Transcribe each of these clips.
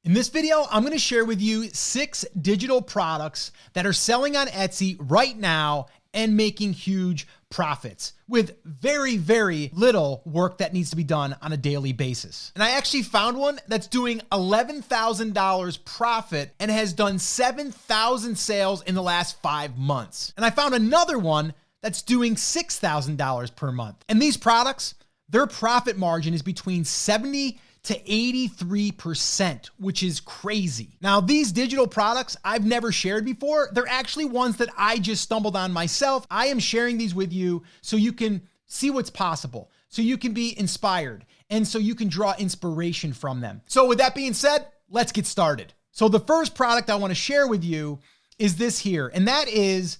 In this video, I'm going to share with you 6 digital products that are selling on Etsy right now and making huge profits with very, very little work that needs to be done on a daily basis. And I actually found one that's doing $11,000 profit and has done 7,000 sales in the last 5 months. And I found another one that's doing $6,000 per month. And these products, their profit margin is between 70 to 83%, which is crazy. Now, these digital products I've never shared before. They're actually ones that I just stumbled on myself. I am sharing these with you so you can see what's possible, so you can be inspired, and so you can draw inspiration from them. So with that being said, let's get started. So the first product I want to share with you is this here, and that is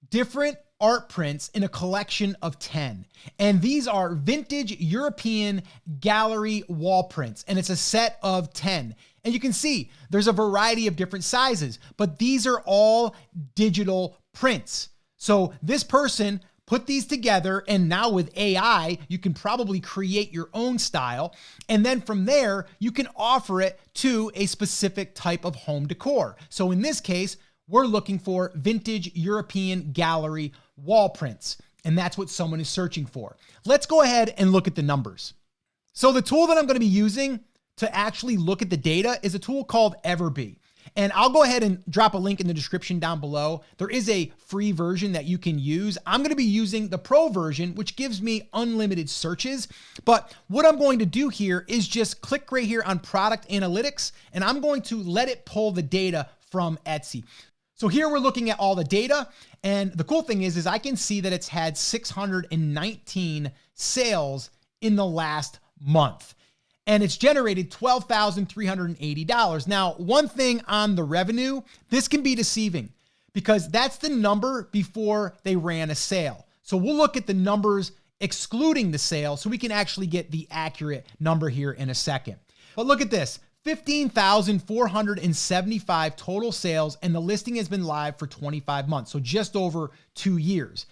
different art prints in a collection of 10. And these are vintage European gallery wall prints. And it's a set of 10. And you can see there's a variety of different sizes, but these are all digital prints. So this person put these together, and now with AI, you can probably create your own style. And then from there, you can offer it to a specific type of home decor. So in this case, we're looking for vintage European gallery wall prints, and that's what someone is searching for. Let's go ahead and look at the numbers. So the tool that I'm going to be using to actually look at the data is a tool called Everbee. And I'll go ahead and drop a link in the description down below. There is a free version that you can use. I'm going to be using the pro version, which gives me unlimited searches. But what I'm going to do here is just click right here on product analytics, and I'm going to let it pull the data from Etsy. So here we're looking at all the data, and the cool thing is I can see that it's had 619 sales in the last month, and it's generated $12,380. Now, one thing on the revenue, this can be deceiving because that's the number before they ran a sale. So we'll look at the numbers excluding the sale so we can actually get the accurate number here in a second. But look at this. 15,475 total sales, and the listing has been live for 25 months, so just over 2 years.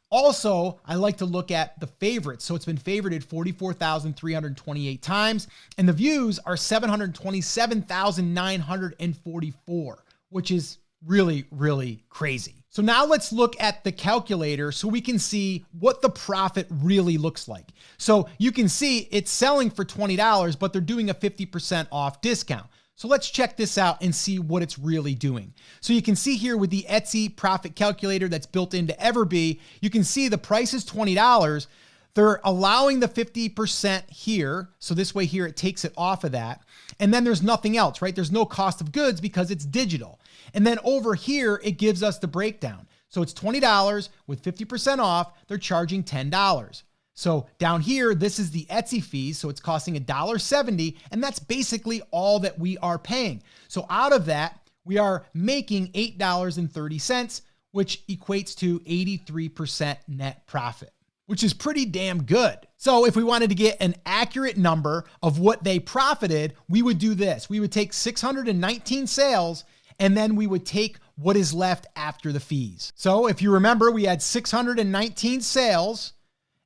Also, I like to look at the favorites. So it's been favorited 44,328 times, and the views are 727,944, which is really, really crazy. So now let's look at the calculator so we can see what the profit really looks like. So you can see it's selling for $20, but they're doing a 50% off discount. So let's check this out and see what it's really doing. So you can see here with the Etsy profit calculator that's built into Everbee, you can see the price is $20. They're allowing the 50% here. So this way here, it takes it off of that. And then there's nothing else, right? There's no cost of goods because it's digital. And then over here, it gives us the breakdown. So it's $20 with 50% off. They're charging $10. So down here, this is the Etsy fees. So it's costing $1.70. And that's basically all that we are paying. So out of that, we are making $8.30, which equates to 83% net profit, which is pretty damn good. So if we wanted to get an accurate number of what they profited, we would do this. We would take 619 sales, and then we would take what is left after the fees. So if you remember, we had 619 sales,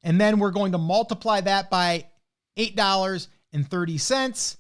and then we're going to multiply that by $8.30,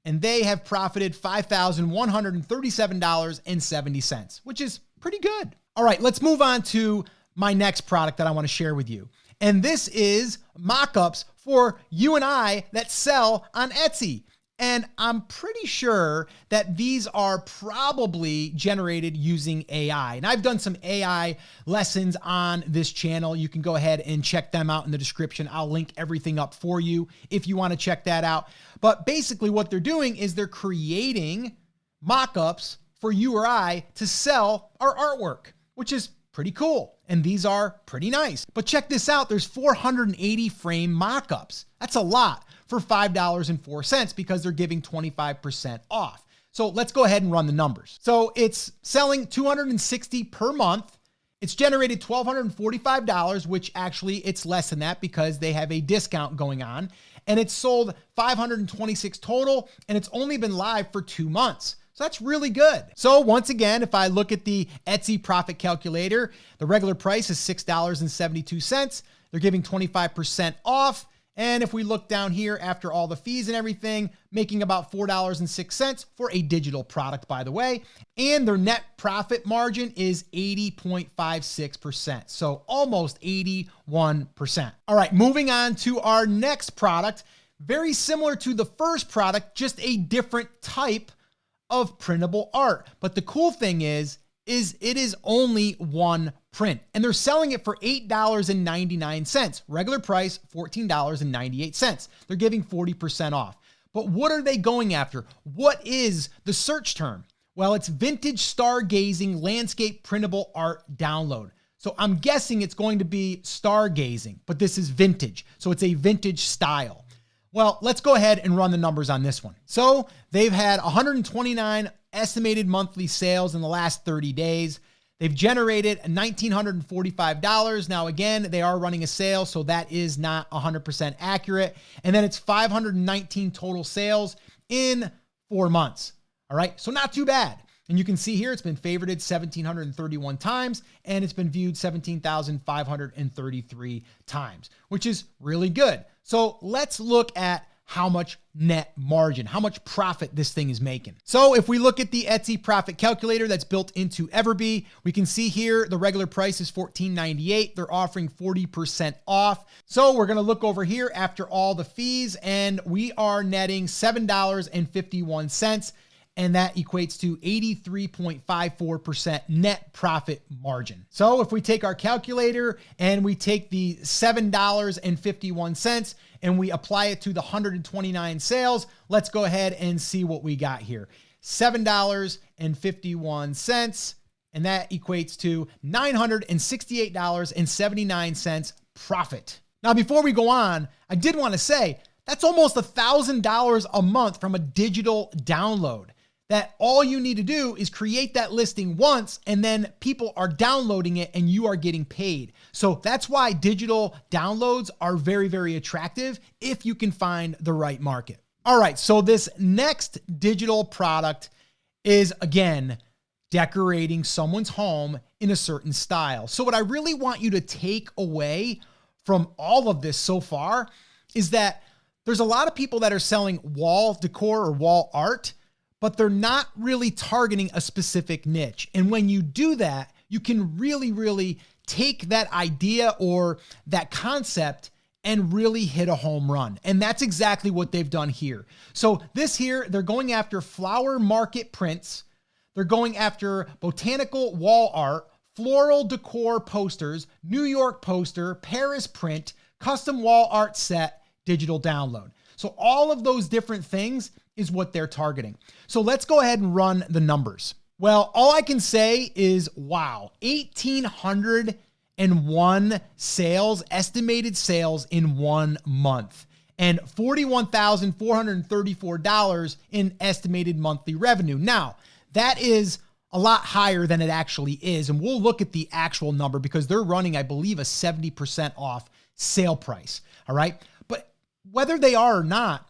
and they have profited $5,137.70, which is pretty good. All right, let's move on to my next product that I want to share with you. And this is mock-ups for you and I that sell on Etsy. And I'm pretty sure that these are probably generated using AI. And I've done some AI lessons on this channel. You can go ahead and check them out in the description. I'll link everything up for you if you want to check that out. But basically what they're doing is they're creating mock-ups for you or I to sell our artwork, which is pretty cool. And these are pretty nice. But check this out. There's 480 frame mock-ups. That's a lot for $5.04 because they're giving 25% off. So let's go ahead and run the numbers. So it's selling $260 per month. It's generated $1,245, which actually it's less than that because they have a discount going on. And it's sold 526 total, and it's only been live for 2 months. So that's really good. So once again, if I look at the Etsy profit calculator, the regular price is $6.72. They're giving 25% off, And if we look down here after all the fees and everything, making about $4.06 for a digital product, by the way. And their net profit margin is 80.56%. So almost 81%. All right, moving on to our next product. Very similar to the first product, just a different type of printable art. But the cool thing is it is only one print, and they're selling it for $8.99. Regular price, $14.98. They're giving 40% off. But what are they going after? What is the search term? Well, it's vintage stargazing landscape printable art download. So I'm guessing it's going to be stargazing, but this is vintage. So it's a vintage style. Well, let's go ahead and run the numbers on this one. So they've had 129 estimated monthly sales in the last 30 days. They've generated $1,945. Now, again, they are running a sale, so that is not 100% accurate. And then it's 519 total sales in 4 months. All right, so not too bad. And you can see here, it's been favorited 1,731 times, and it's been viewed 17,533 times, which is really good. So let's look at how much net margin, how much profit this thing is making. So if we look at the Etsy profit calculator that's built into Everbee, we can see here the regular price is $14.98. They're offering 40% off. So we're gonna look over here after all the fees, and we are netting $7.51. And that equates to 83.54% net profit margin. So if we take our calculator and we take the $7.51 and we apply it to the 129 sales, let's go ahead and see what we got here. $7.51, and that equates to $968.79 profit. Now, before we go on, I did want to say that's almost $1,000 a month from a digital download. That all you need to do is create that listing once, and then people are downloading it and you are getting paid. So that's why digital downloads are very, very attractive if you can find the right market. All right, so this next digital product is, again, decorating someone's home in a certain style. So what I really want you to take away from all of this so far is that there's a lot of people that are selling wall decor or wall art, but they're not really targeting a specific niche. And when you do that, you can really, really take that idea or that concept and really hit a home run. And that's exactly what they've done here. So this here, they're going after flower market prints. They're going after botanical wall art, floral decor posters, New York poster, Paris print, custom wall art set, digital download. So all of those different things is what they're targeting. So let's go ahead and run the numbers. Well, all I can say is, wow, 1,801 sales, estimated sales in 1 month, and $41,434 in estimated monthly revenue. Now, that is a lot higher than it actually is. And we'll look at the actual number because they're running, I believe, a 70% off sale price. All right. But whether they are or not,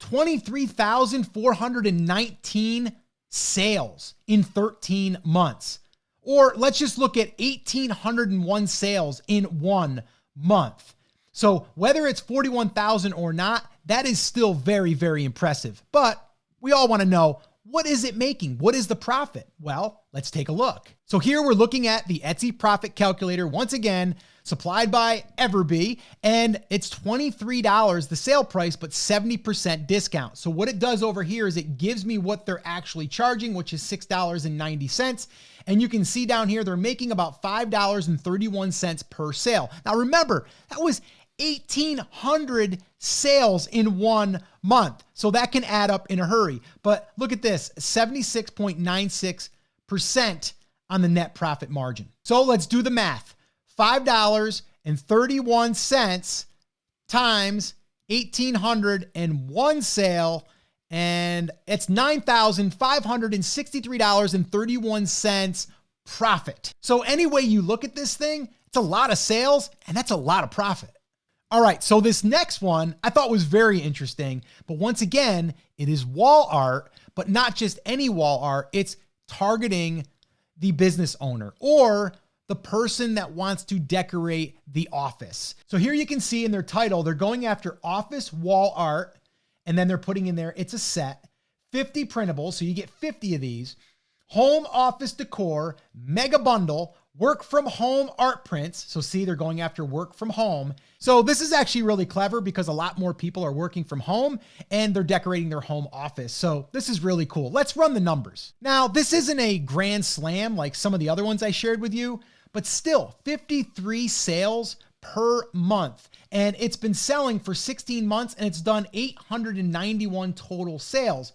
23,419 sales in 13 months. Or let's just look at 1,801 sales in 1 month. So whether it's 41,000 or not, that is still very, very impressive. But we all want to know, what is it making? What is the profit? Well, let's take a look. So here we're looking at the Etsy profit calculator, once again, supplied by Everbee, and it's $23, the sale price, but 70% discount. So what it does over here is it gives me what they're actually charging, which is $6.90. And you can see down here, they're making about $5.31 per sale. Now remember, that was 1,800 sales in 1 month. So that can add up in a hurry. But look at this, 76.96% on the net profit margin. So let's do the math. $5.31 times 1,801 sale, and it's $9,563.31 profit. So any way you look at this thing, it's a lot of sales and that's a lot of profit. All right, so this next one I thought was very interesting, but once again, it is wall art, but not just any wall art. It's targeting the business owner or the person that wants to decorate the office. So here you can see in their title, they're going after office wall art, and then they're putting in there, it's a set, 50 printables, so you get 50 of these, home office decor, mega bundle, work from home art prints. So see, they're going after work from home. So this is actually really clever because a lot more people are working from home and they're decorating their home office. So this is really cool. Let's run the numbers. Now, this isn't a grand slam like some of the other ones I shared with you, but still 53 sales per month. And it's been selling for 16 months and it's done 891 total sales.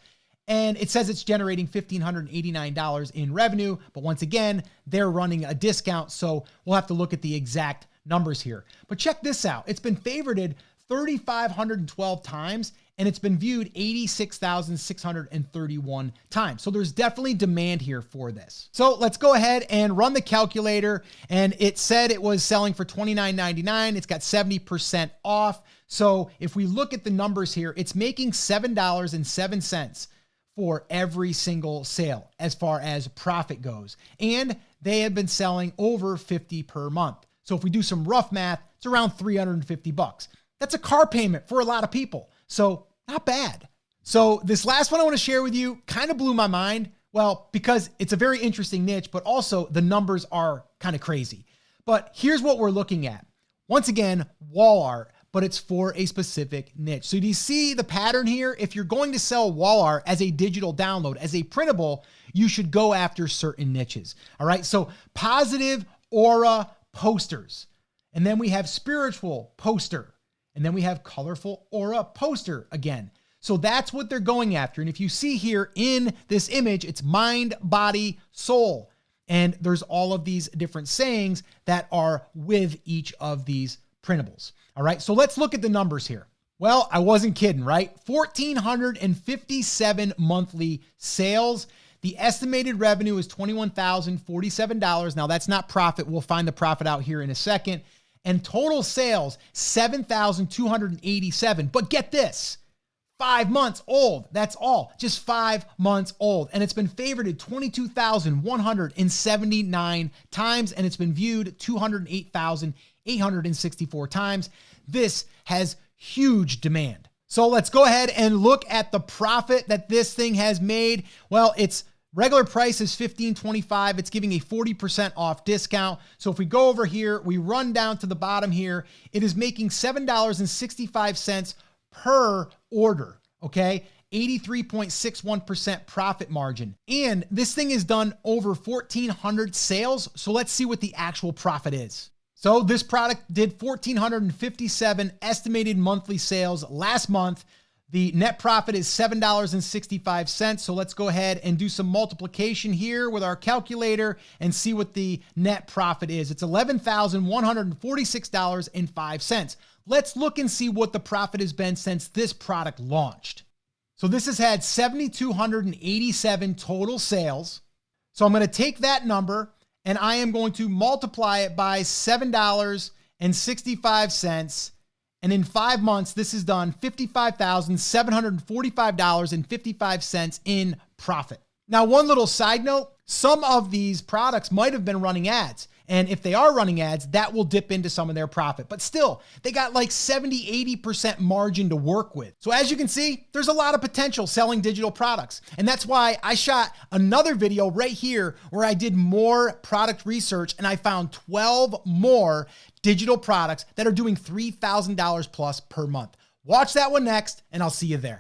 And it says it's generating $1,589 in revenue. But once again, they're running a discount. So we'll have to look at the exact numbers here. But check this out. It's been favorited 3,512 times and it's been viewed 86,631 times. So there's definitely demand here for this. So let's go ahead and run the calculator. And it said it was selling for $29.99. It's got 70% off. So if we look at the numbers here, it's making $7.07 for every single sale as far as profit goes. And they have been selling over 50 per month. So if we do some rough math, it's around 350 bucks. That's a car payment for a lot of people. So not bad. So this last one I want to share with you kind of blew my mind. Well, because it's a very interesting niche, but also the numbers are kind of crazy. But here's what we're looking at. Once again, wall art, but it's for a specific niche. So do you see the pattern here? If you're going to sell wall art as a digital download, as a printable, you should go after certain niches. All right. So positive aura posters. And then we have spiritual poster. And then we have colorful aura poster again. So that's what they're going after. And if you see here in this image, it's mind, body, soul. And there's all of these different sayings that are with each of these printables. All right, so let's look at the numbers here. Well, I wasn't kidding, right? 1,457 monthly sales. The estimated revenue is $21,047. Now that's not profit. We'll find the profit out here in a second. And total sales, 7,287. But get this, 5 months old. That's all, just 5 months old. And it's been favorited 22,179 times, and it's been viewed 208,864 times. This has huge demand. So let's go ahead and look at the profit that this thing has made. Well, its regular price is $15.25. It's giving a 40% off discount. So if we go over here, we run down to the bottom here, it is making $7.65 per order. Okay. 83.61% profit margin. And this thing is done over 1,400 sales. So let's see what the actual profit is. So this product did 1,457 estimated monthly sales last month. The net profit is $7.65. So let's go ahead and do some multiplication here with our calculator and see what the net profit is. It's $11,146.05. Let's look and see what the profit has been since this product launched. So this has had 7,287 total sales. So I'm going to take that number and I am going to multiply it by $7.65. And in 5 months, this has done $55,745.55 in profit. Now, one little side note, some of these products might have been running ads. And if they are running ads, that will dip into some of their profit. But still, they got like 70-80% margin to work with. So as you can see, there's a lot of potential selling digital products. And that's why I shot another video right here where I did more product research and I found 12 more digital products that are doing $3,000 plus per month. Watch that one next, and I'll see you there.